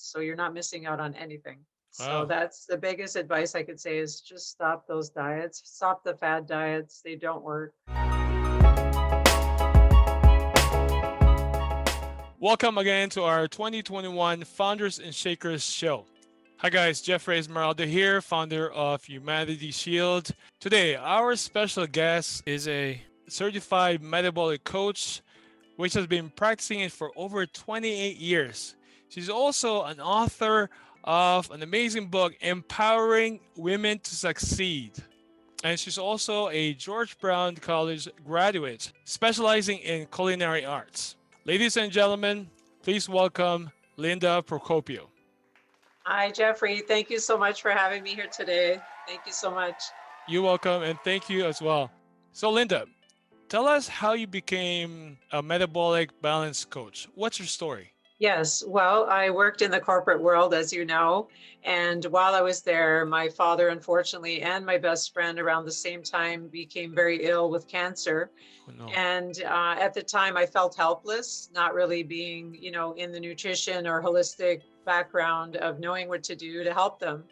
So you're not missing out on anything. So Wow. that's the biggest advice I could say is just stop those diets, stop the fad diets. They don't work. Welcome again to our 2021 Founders and Shakers show. Hi guys, Jeffrey Esmeralda here, founder of HumanityShield. Today, our special guest is a certified metabolic coach, which has been practicing it for over 28 years. She's also an author of an amazing book, Empowering Women to Succeed. And she's also a George Brown College graduate, specializing in culinary arts. Ladies and gentlemen, please welcome Linda Procopio. Hi, Jeffrey. Thank you so much for having me here today. Thank you so much. You're welcome, and thank you as well. So, Linda, tell us how you became a metabolic balance coach. What's your story? Yes, well, I worked in the corporate world, as you know, and while I was there, my father, unfortunately, and my best friend around the same time became very ill with cancer. Oh, no. And at the time, I felt helpless, not really being, in the nutrition or holistic background of knowing what to do to help them.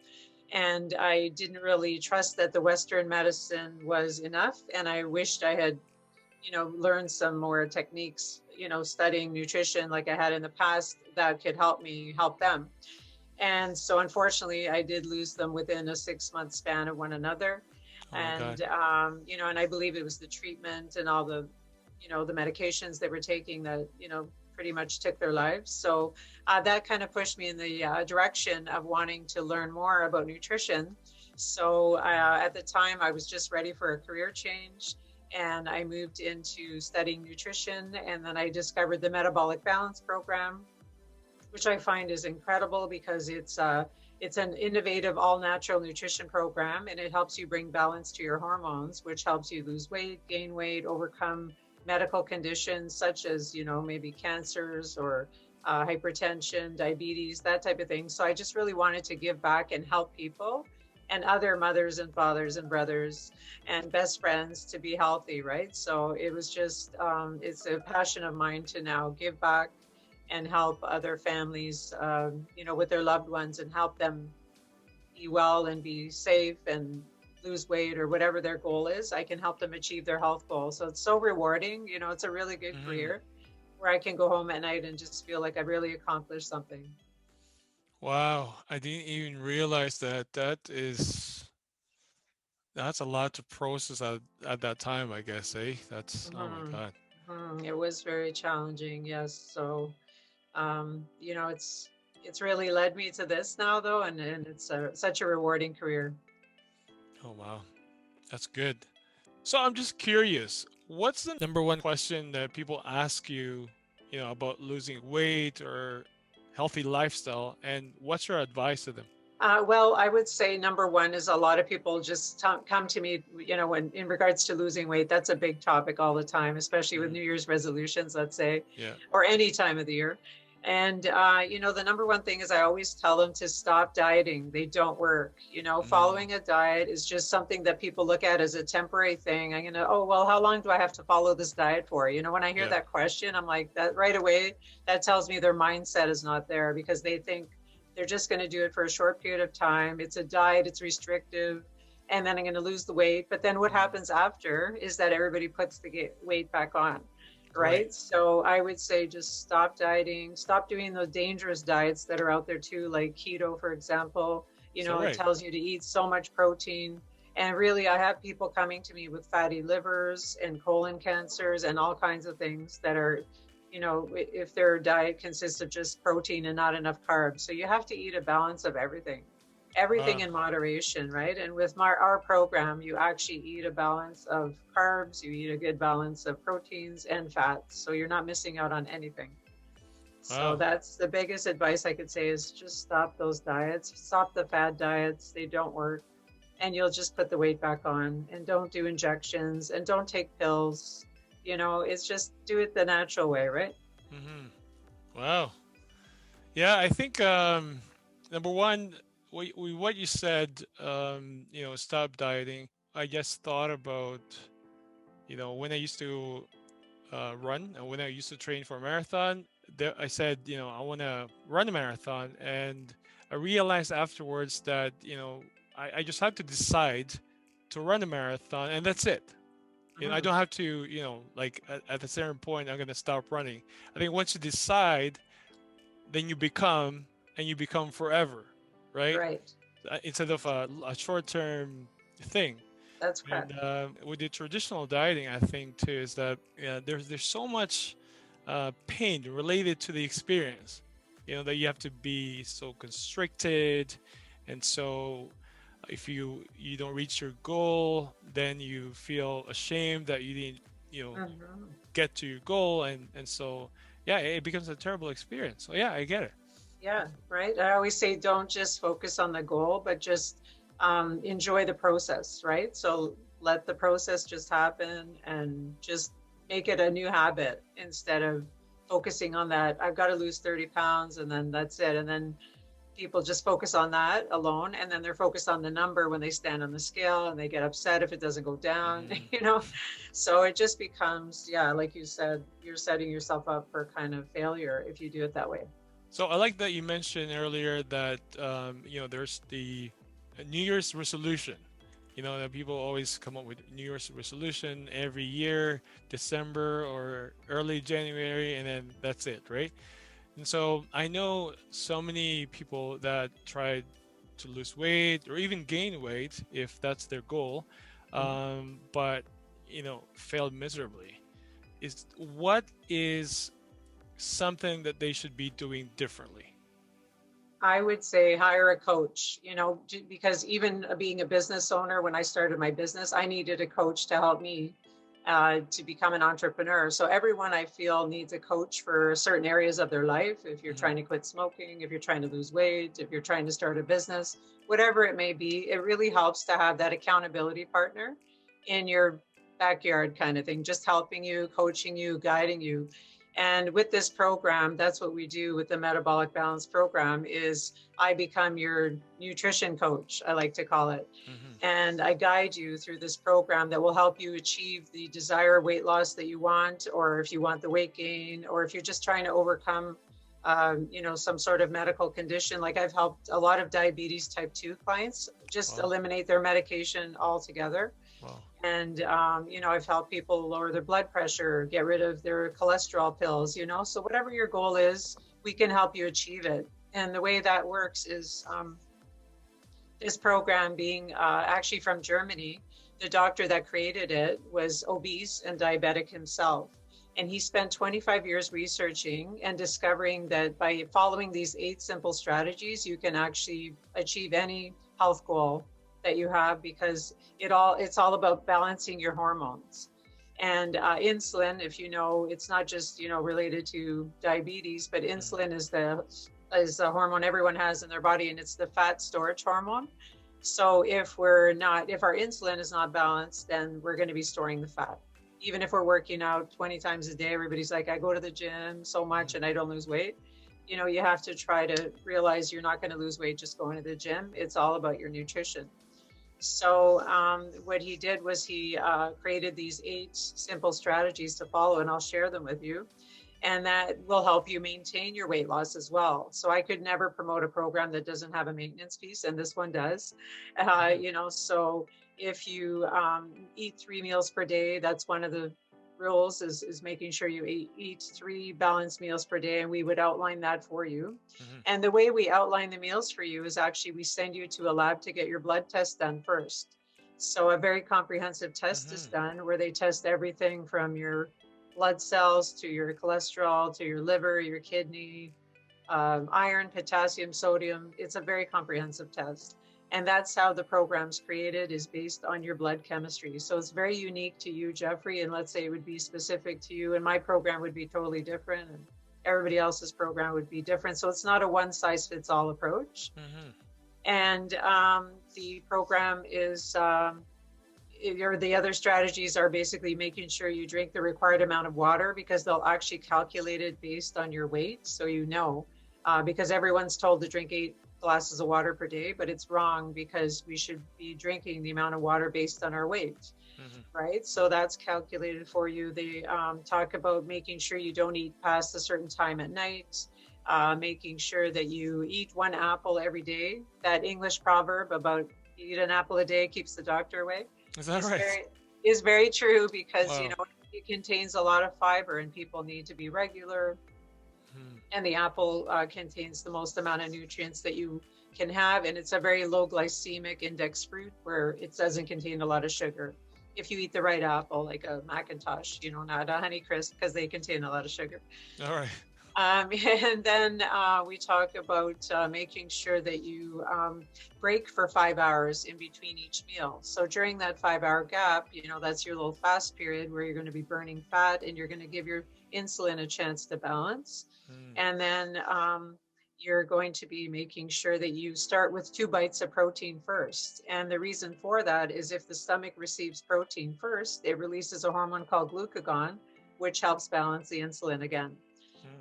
And I didn't really trust that the Western medicine was enough. And I wished I had learn some more techniques, studying nutrition like I had in the past that could help me help them. And so unfortunately, I did lose them within a 6-month span of one another. Oh my God. And, and I believe it was the treatment and all the, the medications they were taking that, pretty much took their lives. So that kind of pushed me in the direction of wanting to learn more about nutrition. So at the time, I was just ready for a career change, and I moved into studying nutrition. And then I discovered the Metabolic Balance program, which I find is incredible because it's an innovative all natural nutrition program, and it helps you bring balance to your hormones, which helps you lose weight, gain weight, overcome medical conditions such as, maybe cancers or hypertension, diabetes, that type of thing. So I just really wanted to give back and help people and other mothers and fathers and brothers and best friends to be healthy, right? So it was just, it's a passion of mine to now give back and help other families, with their loved ones and help them be well and be safe and lose weight or whatever their goal is. I can help them achieve their health goal. So it's so rewarding. It's a really good Mm-hmm. career where I can go home at night and just feel like I really accomplished something. Wow, I didn't even realize that. That's a lot to process at that time, I guess, eh? That's, oh my Mhm. God. It was very challenging, yes. So, it's really led me to this now, though, and it's such a rewarding career. Oh wow. That's good. So I'm just curious, what's the number one question that people ask you, about losing weight or healthy lifestyle, and what's your advice to them? Well, I would say number one is a lot of people just come to me, when in regards to losing weight. That's a big topic all the time, especially with Mhm. New Year's resolutions, let's say, Yeah. or any time of the year. And, the number one thing is I always tell them to stop dieting. They don't work. Mm. Following a diet is just something that people look at as a temporary thing. I'm going to, oh, well, how long do I have to follow this diet for? When I hear Yeah. that question, I'm like, that right away, that tells me their mindset is not there because they think they're just going to do it for a short period of time. It's a diet, it's restrictive, and then I'm going to lose the weight. But then what Mm. happens after is that everybody puts the weight back on, Right. right? So I would say just stop dieting, stop doing those dangerous diets that are out there too, like keto, for example. So It right. tells you to eat so much protein. And really, I have people coming to me with fatty livers and colon cancers and all kinds of things that are, if their diet consists of just protein and not enough carbs. So you have to eat a balance of everything Wow. in moderation, right? And with our program, you actually eat a balance of carbs, you eat a good balance of proteins and fats. So you're not missing out on anything. So Wow. that's the biggest advice I could say is just stop those diets, stop the fad diets. They don't work. And you'll just put the weight back on, and don't do injections and don't take pills. It's just do it the natural way, right? Hmm. Wow. Yeah, I think number one, what you said, stop dieting. I just thought about, when I used to run and when I used to train for a marathon. I said, I want to run a marathon, and I realized afterwards that, I just have to decide to run a marathon, and that's it. I Mhm. don't have to, like at a certain point, I'm going to stop running. I think once you decide, then you become, and you become forever, right? Right. Instead of a short-term thing. That's And correct. with the traditional dieting, I think too is that, there's so much pain related to the experience. That you have to be so constricted, and so if you don't reach your goal, then you feel ashamed that you didn't, you know, Mhm. get to your goal, and so yeah, it becomes a terrible experience. So yeah, I get it. Yeah, right. I always say don't just focus on the goal, but just enjoy the process, right? So let the process just happen and just make it a new habit instead of focusing on that. I've got to lose 30 pounds and then that's it. And then people just focus on that alone. And then they're focused on the number when they stand on the scale and they get upset if it doesn't go down, Mhm. you know? So it just becomes, yeah, like you said, you're setting yourself up for kind of failure if you do it that way. So I like that you mentioned earlier that there's the New Year's resolution. That people always come up with New Year's resolution every year, December or early January, and then that's it, right? And so I know so many people that tried to lose weight or even gain weight if that's their goal, Mhm. but failed miserably. What is something that they should be doing differently? I would say hire a coach, because even being a business owner, when I started my business, I needed a coach to help me to become an entrepreneur. So everyone I feel needs a coach for certain areas of their life. If you're Hmm. trying to quit smoking, if you're trying to lose weight, if you're trying to start a business, whatever it may be, it really helps to have that accountability partner in your backyard kind of thing, just helping you, coaching you, guiding you. And with this program, that's what we do with the Metabolic Balance program is I become your nutrition coach, I like to call it. Hmm. And I guide you through this program that will help you achieve the desired weight loss that you want, or if you want the weight gain, or if you're just trying to overcome, some sort of medical condition. Like I've helped a lot of diabetes type 2 clients just Wow. eliminate their medication altogether. Wow. And, I've helped people lower their blood pressure, get rid of their cholesterol pills, So whatever your goal is, we can help you achieve it. And the way that works is this program being actually from Germany. The doctor that created it was obese and diabetic himself. And he spent 25 years researching and discovering that by following these 8 simple strategies, you can actually achieve any health goal that you have because it's all about balancing your hormones. And insulin, if you know, it's not just related to diabetes, but insulin is the hormone everyone has in their body, and it's the fat storage hormone. So if our insulin is not balanced, then we're going to be storing the fat. Even if we're working out 20 times a day, everybody's like, I go to the gym so much Mhm. and I don't lose weight. You have to try to realize you're not going to lose weight just going to the gym. It's all about your nutrition. So what he did was he created these 8 simple strategies to follow, and I'll share them with you. And that will help you maintain your weight loss as well. So I could never promote a program that doesn't have a maintenance piece, and this one does. Mhm. So if you eat 3 meals per day, that's one of the rules is making sure you eat 3 balanced meals per day, and we would outline that for you. Mhm. And the way we outline the meals for you is actually we send you to a lab to get your blood test done first. So a very comprehensive test is Mhm. done where they test everything from your blood cells to your cholesterol to your liver, your kidney, iron, potassium, sodium. It's a very comprehensive test. And that's how the program's created is based on your blood chemistry. So it's very unique to you, Jeffrey. And let's say it would be specific to you. And my program would be totally different. And everybody else's program would be different. So it's not a one size fits all approach. Mhm. And the program is the other strategies are basically making sure you drink the required amount of water because they'll actually calculate it based on your weight. So because everyone's told to drink 8 glasses of water per day, but it's wrong because we should be drinking the amount of water based on our weight. Right? So that's calculated for you. They talk about making sure you don't eat past a certain time at night, making sure that you eat 1 apple every day. That English proverb about eat an apple a day keeps the doctor away Is that right? Is very true because, Wow. you know, it contains a lot of fiber and people need to be regular. And the apple contains the most amount of nutrients that you can have. And it's a very low glycemic index fruit where it doesn't contain a lot of sugar. If you eat the right apple, like a Macintosh, you know, not a Honeycrisp, because they contain a lot of sugar. All right. And then we talk about making sure that you break for 5 hours in between each meal. So during that 5-hour gap, you know, that's your little fast period where you're going to be burning fat and you're going to give your insulin a chance to balance. And then you're going to be making sure that you start with 2 bites of protein first. And the reason for that is if the stomach receives protein first, it releases a hormone called glucagon, which helps balance the insulin again.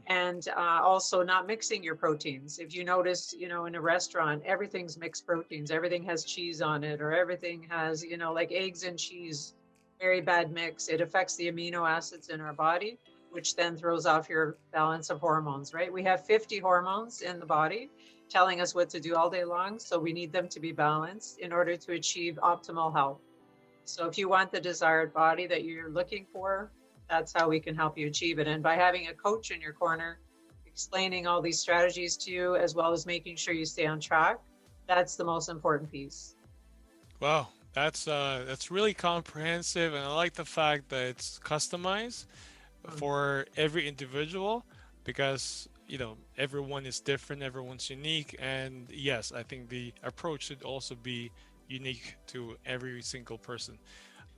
And also not mixing your proteins. If you notice, you know, in a restaurant, everything's mixed proteins. Everything has cheese on it, or everything has, you know, like eggs and cheese, very bad mix. It affects the amino acids in our body, which then throws off your balance of hormones, right? We have 50 hormones in the body telling us what to do all day long. So we need them to be balanced in order to achieve optimal health. So if you want the desired body that you're looking for, that's how we can help you achieve it. And by having a coach in your corner, explaining all these strategies to you, as well as making sure you stay on track, that's the most important piece. Wow, that's really comprehensive, and I like the fact that it's customized for every individual because, you know, everyone is different, everyone's unique, and yes, I think the approach should also be unique to every single person.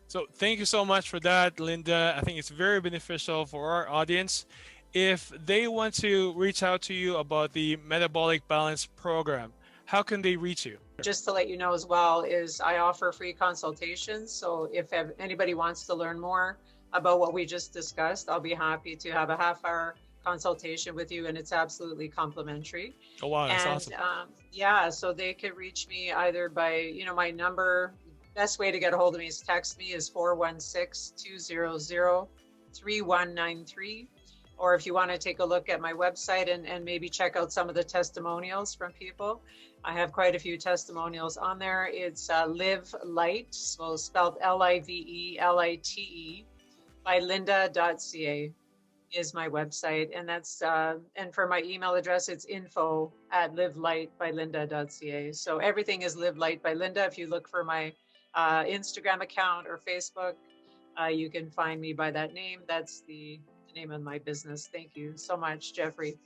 So thank you so much for that, Linda. I think it's very beneficial for our audience. If they want to reach out to you about the Metabolic Balance Program, how can they reach you? Just to let you know as well is I offer free consultations. So if anybody wants to learn more about what we just discussed, I'll be happy to have a half-hour consultation with you, and it's absolutely complimentary. Oh, wow, that's awesome. Yeah, so they can reach me either by, you know, my number. Best way to get a hold of me is text me is 416-200-3193. Or if you want to take a look at my website and maybe check out some of the testimonials from people, I have quite a few testimonials on there. It's Live Light, so spelled LiveLite by Linda.ca is my website. And that's and for my email address, it's info@LiveLitebyLinda.ca. So everything is Live Light by Linda. If you look for my Instagram account or Facebook, you can find me by that name. That's the name of my business. Thank you so much, Jeffrey.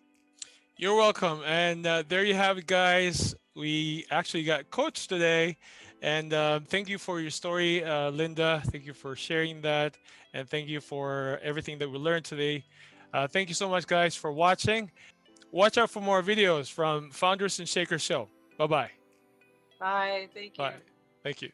You're welcome. And there you have it, guys. We actually got coached today. And thank you for your story, Linda. Thank you for sharing that. And thank you for everything that we learned today. Thank you so much, guys, for watching. Watch out for more videos from Founders and Shakers Show. Bye-bye. Bye. Thank you. Bye. Thank you.